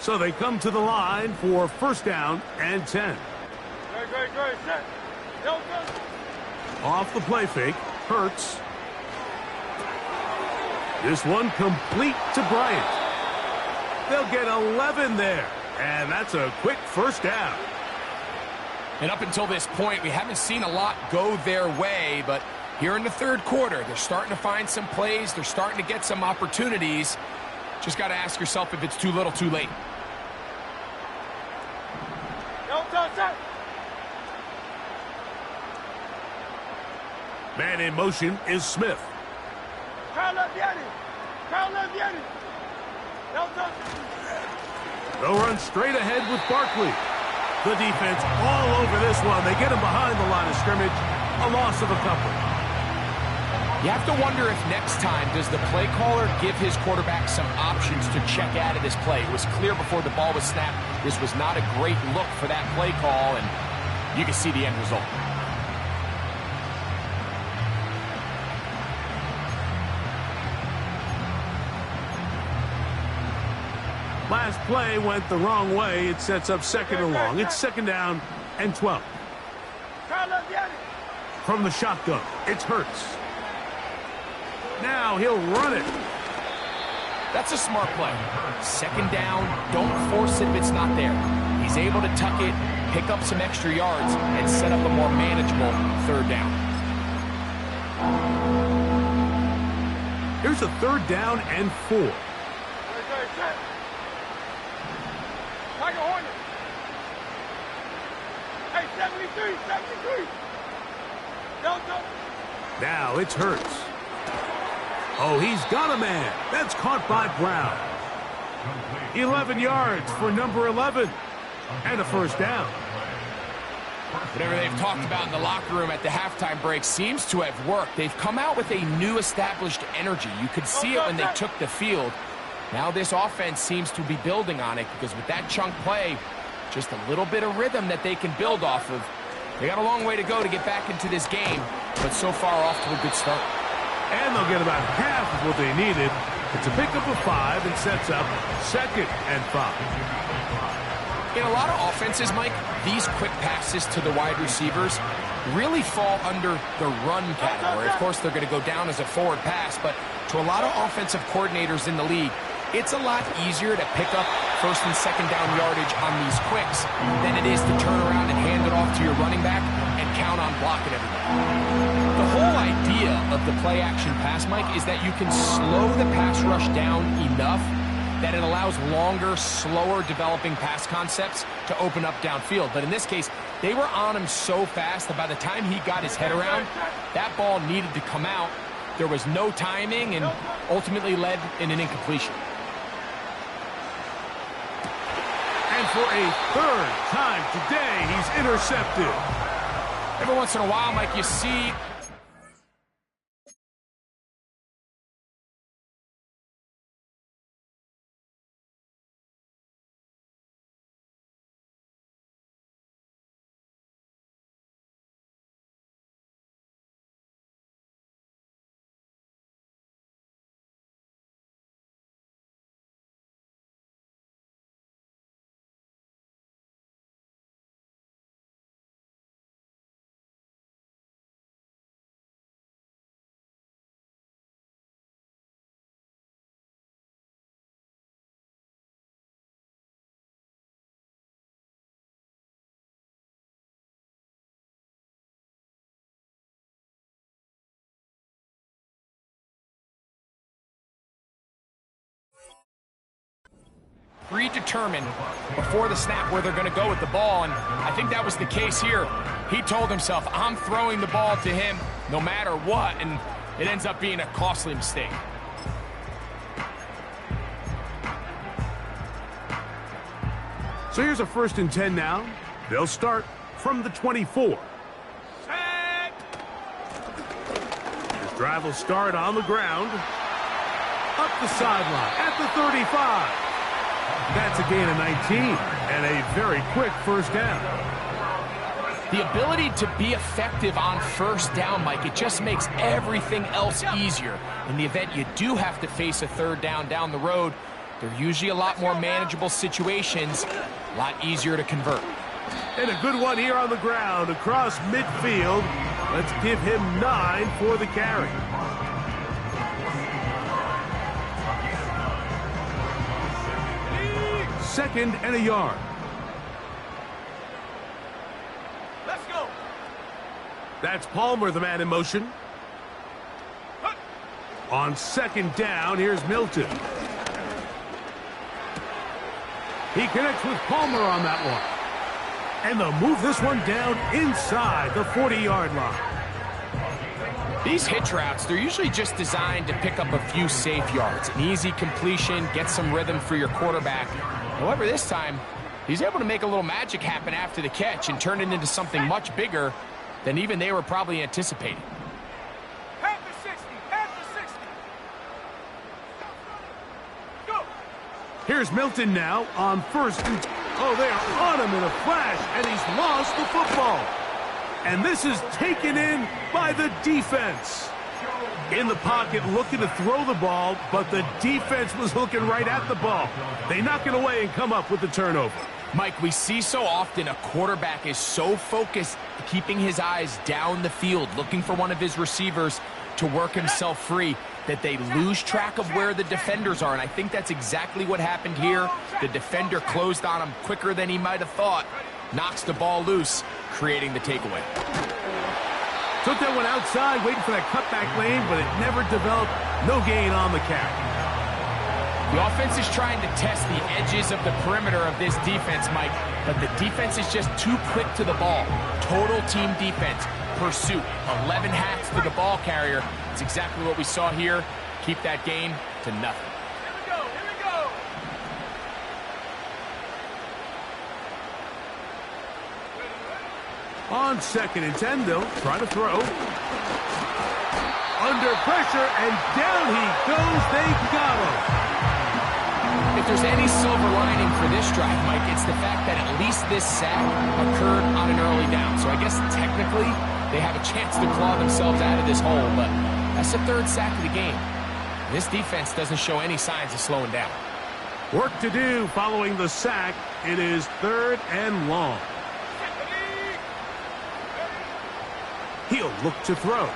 So they come to the line for first down and 10. Great. Set. Go. Off the play fake, Hurts. This one complete to Bryant. They'll get 11 there, and that's a quick first down. And up until this point, we haven't seen a lot go their way, but here in the third quarter, they're starting to find some plays. They're starting to get some opportunities. Just got to ask yourself if it's too little, too late. Man in motion is Smith. They'll run straight ahead with Barkley. The defense all over this one. They get him behind the line of scrimmage. A loss of a couple. You have to wonder if next time does the play caller give his quarterback some options to check out of this play. It was clear before the ball was snapped. This was not a great look for that play call, and you can see the end result. Last play went the wrong way. It sets up second and long. It's second down and 12. From the shotgun, it's Hurts. Now he'll run it. That's a smart play. Second down, don't force it if it's not there. He's able to tuck it, pick up some extra yards, and set up a more manageable third down. Here's a third down and 4. Hey, 73. Go. Now it's Hurts. Oh, he's got a man. That's caught by Brown. 11 yards for number 11. And a first down. Whatever they've talked about in the locker room at the halftime break seems to have worked. They've come out with a new established energy. You could see it when they took the field. Now this offense seems to be building on it because with that chunk play, just a little bit of rhythm that they can build off of. They got a long way to go to get back into this game, but so far off to a good start. And they'll get about half of what they needed. It's a pickup of 5 and sets up second and 5. In a lot of offenses, Mike, these quick passes to the wide receivers really fall under the run category. Of course, they're going to go down as a forward pass, but to a lot of offensive coordinators in the league, it's a lot easier to pick up first and second down yardage on these quicks than it is to turn around and hand it off to your running back and count on blocking everybody. The whole idea of the play-action pass, Mike, is that you can slow the pass rush down enough that it allows longer, slower developing pass concepts to open up downfield. But in this case, they were on him so fast that by the time he got his head around, that ball needed to come out. There was no timing and ultimately led in an incompletion. And for a third time today, he's intercepted. Every once in a while, Mike, you see predetermined before the snap where they're going to go with the ball, and I think that was the case here. He told himself, I'm throwing the ball to him no matter what, and it ends up being a costly mistake. So here's a first and 10 now. They'll start from the 24. This drive will start on the ground. Up the sideline at the 35. That's a gain of 19 and a very quick first down. The ability to be effective on first down, Mike, it just makes everything else easier. In the event you do have to face a third down the road, they're usually a lot more manageable situations, a lot easier to convert. And a good one here on the ground across midfield. Let's give him 9 for the carry. Second and a yard. Let's go. That's Palmer, the man in motion. On second down, here's Milton. He connects with Palmer on that one. And they'll move this one down inside the 40-yard line. These hitch routes, they're usually just designed to pick up a few safe yards. An easy completion, get some rhythm for your quarterback. However, this time, he's able to make a little magic happen after the catch and turn it into something much bigger than even they were probably anticipating. Half the 60. Half the 60. Go. Here's Milton now on first and... Oh, they are on him in a flash, and he's lost the football. And this is taken in by the defense. In the pocket, looking to throw the ball, but the defense was looking right at the ball. They knock it away and come up with the turnover. Mike, we see so often a quarterback is so focused, keeping his eyes down the field, looking for one of his receivers to work himself free, that they lose track of where the defenders are. And I think that's exactly what happened here. The defender closed on him quicker than he might have thought, knocks the ball loose, creating the takeaway. Took that one outside, waiting for that cutback lane, but it never developed. No gain on the carry. The offense is trying to test the edges of the perimeter of this defense, Mike, but the defense is just too quick to the ball. Total team defense, pursuit, 11 hats to the ball carrier. It's exactly what we saw here. Keep that gain to nothing. Here we go. Here we go. On second and 10, they'll try to throw. Under pressure, and down he goes. They got him. If there's any silver lining for this drive, Mike, it's the fact that at least this sack occurred on an early down. So I guess technically they have a chance to claw themselves out of this hole, but that's the third sack of the game. This defense doesn't show any signs of slowing down. Work to do following the sack. It is third and long. He'll look to throw.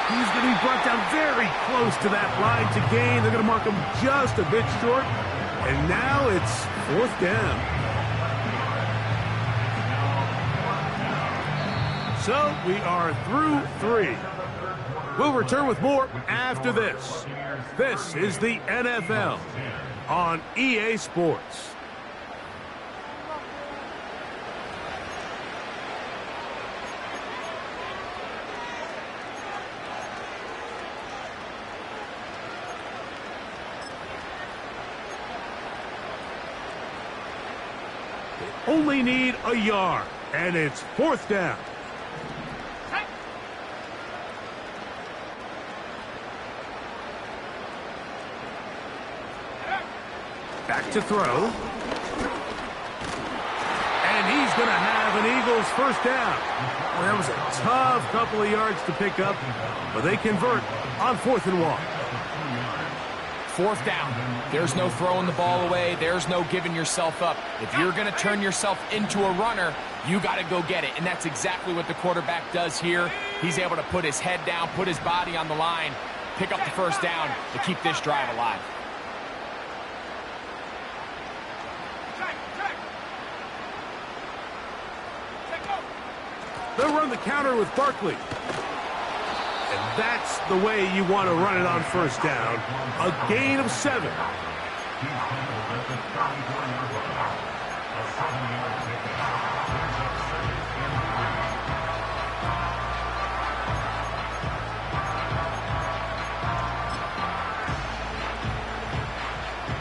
He's going to be brought down very close to that line to gain. They're going to mark him just a bit short. And now it's fourth down. So we are through 3. We'll return with more after this. This is the NFL on EA Sports. They only need a yard, and it's fourth down. Back to throw. And he's going to have an Eagles first down. Well, that was a tough couple of yards to pick up, but they convert on 4th and 1. Fourth down. There's no throwing the ball away. There's no giving yourself up. If you're going to turn yourself into a runner, you got to go get it. And that's exactly what the quarterback does here. He's able to put his head down, put his body on the line, pick up the first down to keep this drive alive. They'll run the counter with Barkley. And that's the way you want to run it on first down. A gain of 7.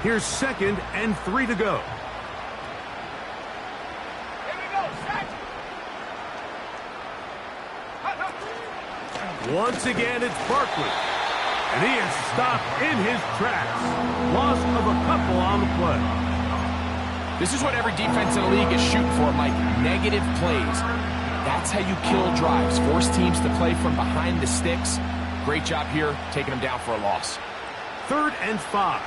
Here's 2nd and 3 to go. Once again, it's Barkley. And he is stopped in his tracks. Loss of a couple on the play. This is what every defense in the league is shooting for, Mike. Negative plays. That's That's how you kill drives. Force teams to play from behind the sticks. Great job here, taking them down for a loss. 3rd and 5.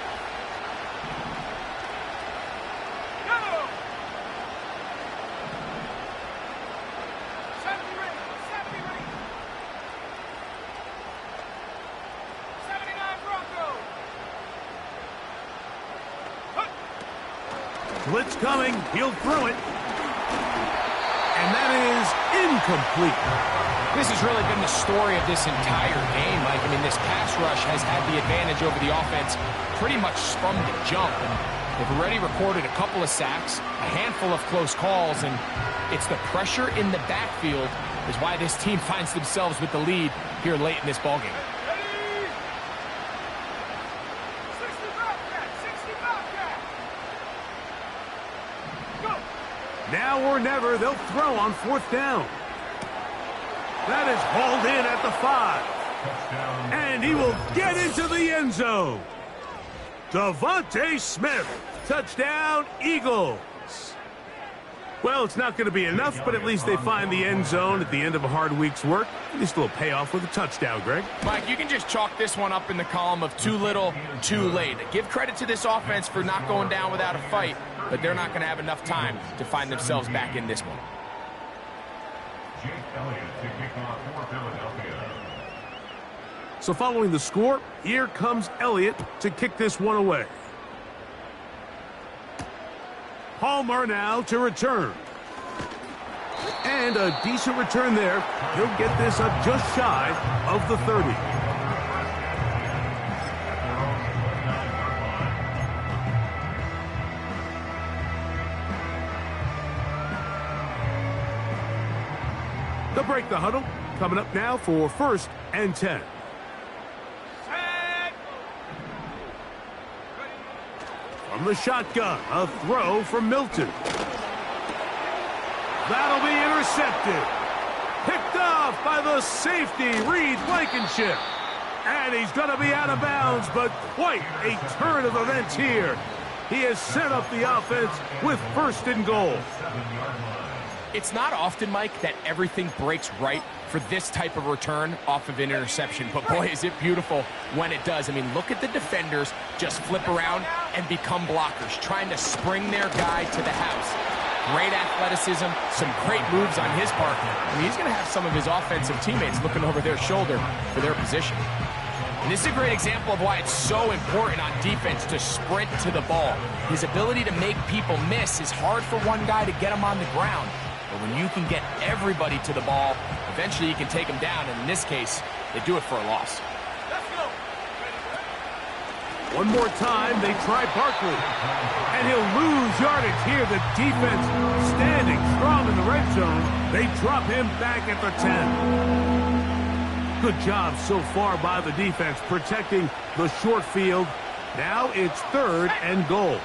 Blitz coming. He'll throw it. And that is incomplete. This has really been the story of this entire game, Mike. I mean, this pass rush has had the advantage over the offense pretty much from the jump. And they've already recorded a couple of sacks, a handful of close calls, and it's the pressure in the backfield is why this team finds themselves with the lead here late in this ballgame. Now or never, they'll throw on 4th down. That is hauled in at the 5. And he will get into the end zone. Devontae Smith, touchdown, Eagles. Well, it's not going to be enough, but at least they find the end zone at the end of a hard week's work. At least a little payoff with a touchdown, Greg. Mike, you can just chalk this one up in the column of too little, too late. Give credit to this offense for not going down without a fight, but they're not going to have enough time to find themselves back in this one. So following the score, here comes Elliott to kick this one away. Palmer now to return. And a decent return there. He'll get this up just shy of the 30. They'll break the huddle. Coming up now for 1st and 10. From the shotgun, a throw from Milton. That'll be intercepted. Picked off by the safety, Reed Blankenship. And he's going to be out of bounds, but quite a turn of events here. He has set up the offense with 1st and goal. It's not often, Mike, that everything breaks right for this type of return off of an interception. But boy, is it beautiful when it does. I mean, look at the defenders just flip around and become blockers, trying to spring their guy to the house. Great athleticism, some great moves on his part. I mean, he's going to have some of his offensive teammates looking over their shoulder for their position. And this is a great example of why it's so important on defense to sprint to the ball. His ability to make people miss is hard for one guy to get him on the ground. But when you can get everybody to the ball, eventually you can take them down. And in this case, they do it for a loss. One more time, they try Barkley. And he'll lose yardage here. The defense standing strong in the red zone. They drop him back at the 10. Good job so far by the defense protecting the short field. Now it's 3rd and goal.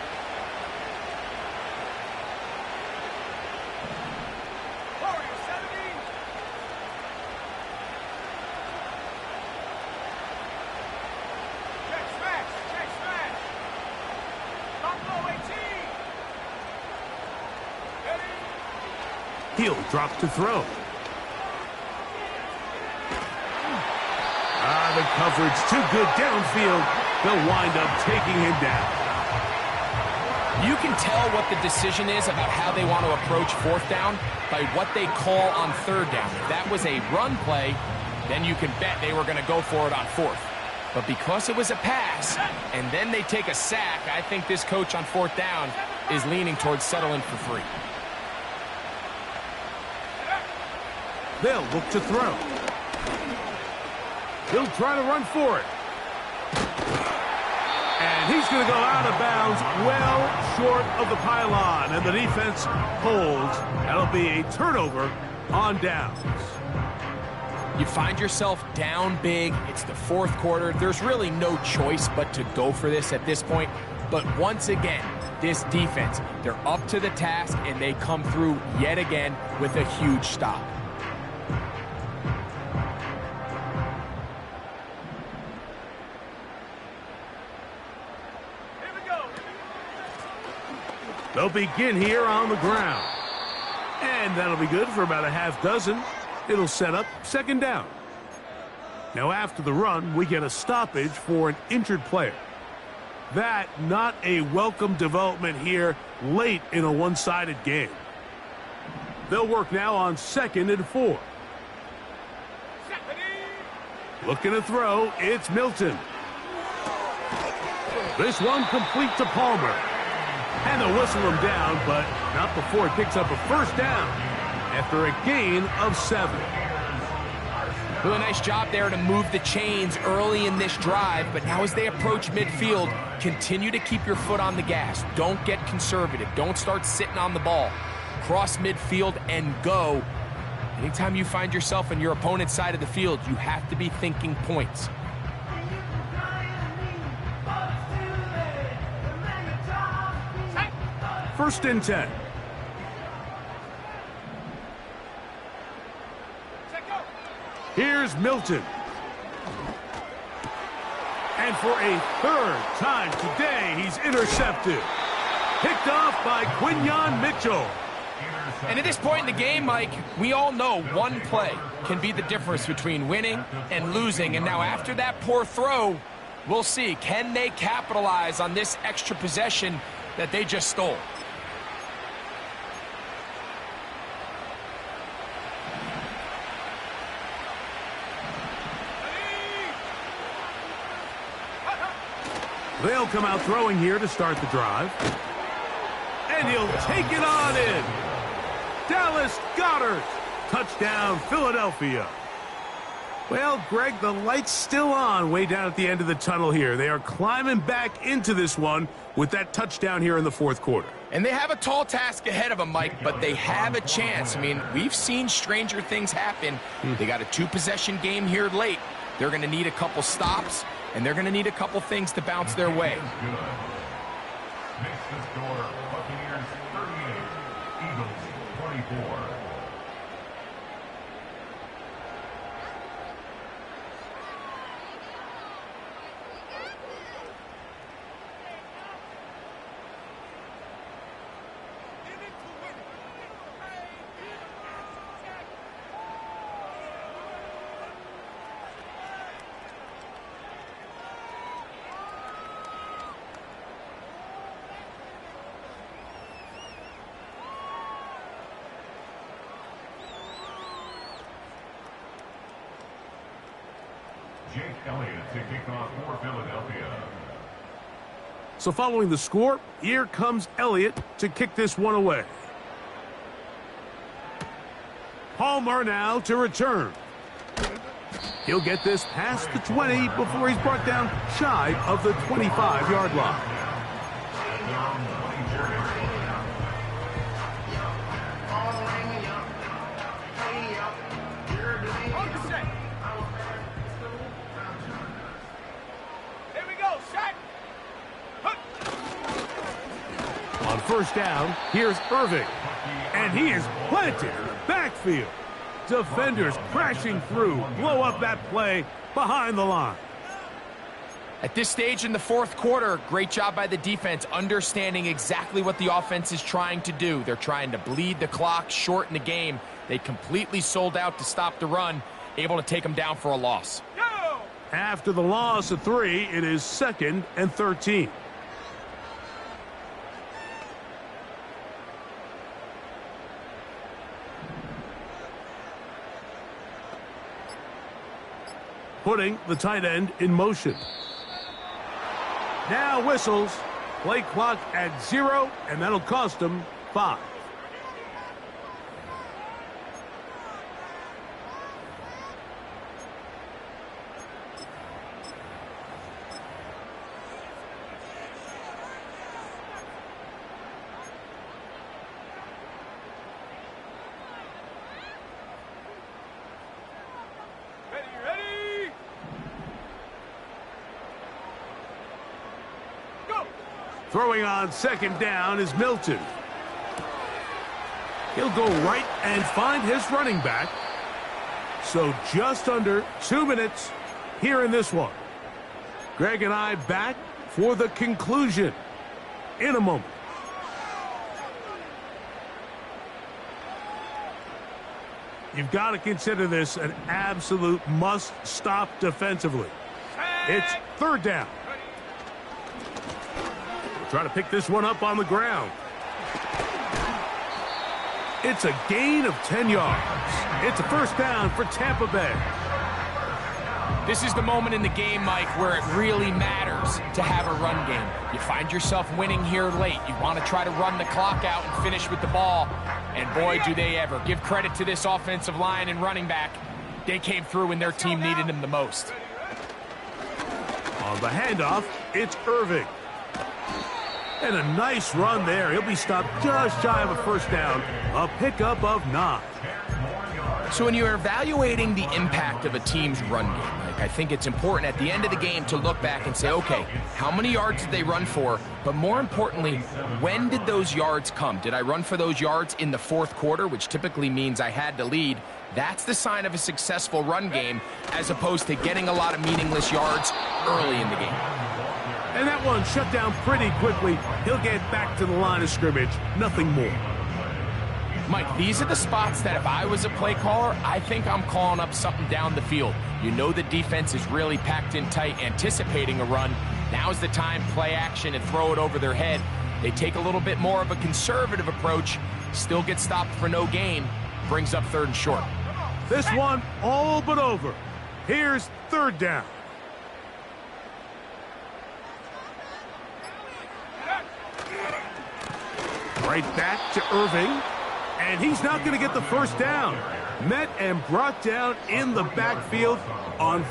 He'll drop to throw. The coverage too good downfield. They'll wind up taking him down. You can tell what the decision is about how they want to approach 4th down by what they call on 3rd down. If that was a run play, then you can bet they were going to go for it on 4th. But because it was a pass, and then they take a sack, I think this coach on 4th down is leaning towards settling for 3. They'll look to throw. He'll try to run for it. And he's going to go out of bounds well short of the pylon. And the defense holds. That'll be a turnover on downs. You find yourself down big. It's the 4th quarter. There's really no choice but to go for this at this point. But once again, this defense, they're up to the task, and they come through yet again with a huge stop. They'll begin here on the ground. And that'll be good for about a half dozen. It'll set up second down. Now after the run, we get a stoppage for an injured player. That not a welcome development here late in a one-sided game. They'll work now on 2nd and 4. Looking to throw, it's Milton. This one complete to Palmer. And they'll whistle him down, but not before he picks up a first down after a gain of 7. Really nice job there to move the chains early in this drive, but now as they approach midfield, continue to keep your foot on the gas. Don't get conservative. Don't start sitting on the ball. Cross midfield and go. Anytime you find yourself on your opponent's side of the field, you have to be thinking points. First and 10. Here's Milton. And for a third time today, he's intercepted. Picked off by Quinyon Mitchell. And at this point in the game, Mike, we all know one play can be the difference between winning and losing. And now after that poor throw, we'll see. Can they capitalize on this extra possession that they just stole? They'll come out throwing here to start the drive. And he'll take it on in. Dallas Goedert. Touchdown, Philadelphia. Well, Greg, the light's still on way down at the end of the tunnel here. They are climbing back into this one with that touchdown here in the fourth quarter. And they have a tall task ahead of them, Mike, but they have a chance. I mean, we've seen stranger things happen. They got a two-possession game here late. They're going to need a couple stops, and they're going to need a couple things to bounce their way. Makes the score Buccaneers 38, Eagles 24. Jake Elliott to kick off for Philadelphia. So following the score, here comes Elliott to kick this one away. Palmer now to return. He'll get this past the 20 before he's brought down shy of the 25-yard line. On first down, here's Irving. And he is planted in the backfield. Defenders crashing through, blow up that play behind the line. At this stage in the fourth quarter, great job by the defense, understanding exactly what the offense is trying to do. They're trying to bleed the clock, shorten the game. They completely sold out to stop the run, able to take them down for a loss. After the loss of 3, it is 2nd and 13. Putting the tight end in motion. Now whistles. Play clock at 0, and that'll cost them 5. Throwing on second down is Milton. He'll go right and find his running back. So just under 2 minutes here in this one. Greg and I back for the conclusion in a moment. You've got to consider this an absolute must-stop defensively. It's third down. We'll try to pick this one up on the ground. It's a gain of 10 yards. It's a first down for Tampa Bay. This is the moment in the game, Mike, where it really matters to have a run game. You find yourself winning here late. You want to try to run the clock out and finish with the ball. And boy, do they ever. Give credit to this offensive line and running back. They came through when their team needed them the most. On the handoff, it's Irving. And a nice run there. He'll be stopped just shy of a first down. A pickup of 9. So when you're evaluating the impact of a team's run game, Mike, I think it's important at the end of the game to look back and say, okay, how many yards did they run for? But more importantly, when did those yards come? Did I run for those yards in the fourth quarter, which typically means I had to lead? That's the sign of a successful run game, as opposed to getting a lot of meaningless yards early in the game. And that one shut down pretty quickly. He'll get back to the line of scrimmage. Nothing more. Mike, these are the spots that if I was a play caller, I think I'm calling up something down the field. You know the defense is really packed in tight, anticipating a run. Now's the time, play action and throw it over their head. They take a little bit more of a conservative approach, still get stopped for no gain, brings up third and short. This one all but over. Here's third down. Right back to Irving. And he's not going to get the first down. Met and brought down in the backfield on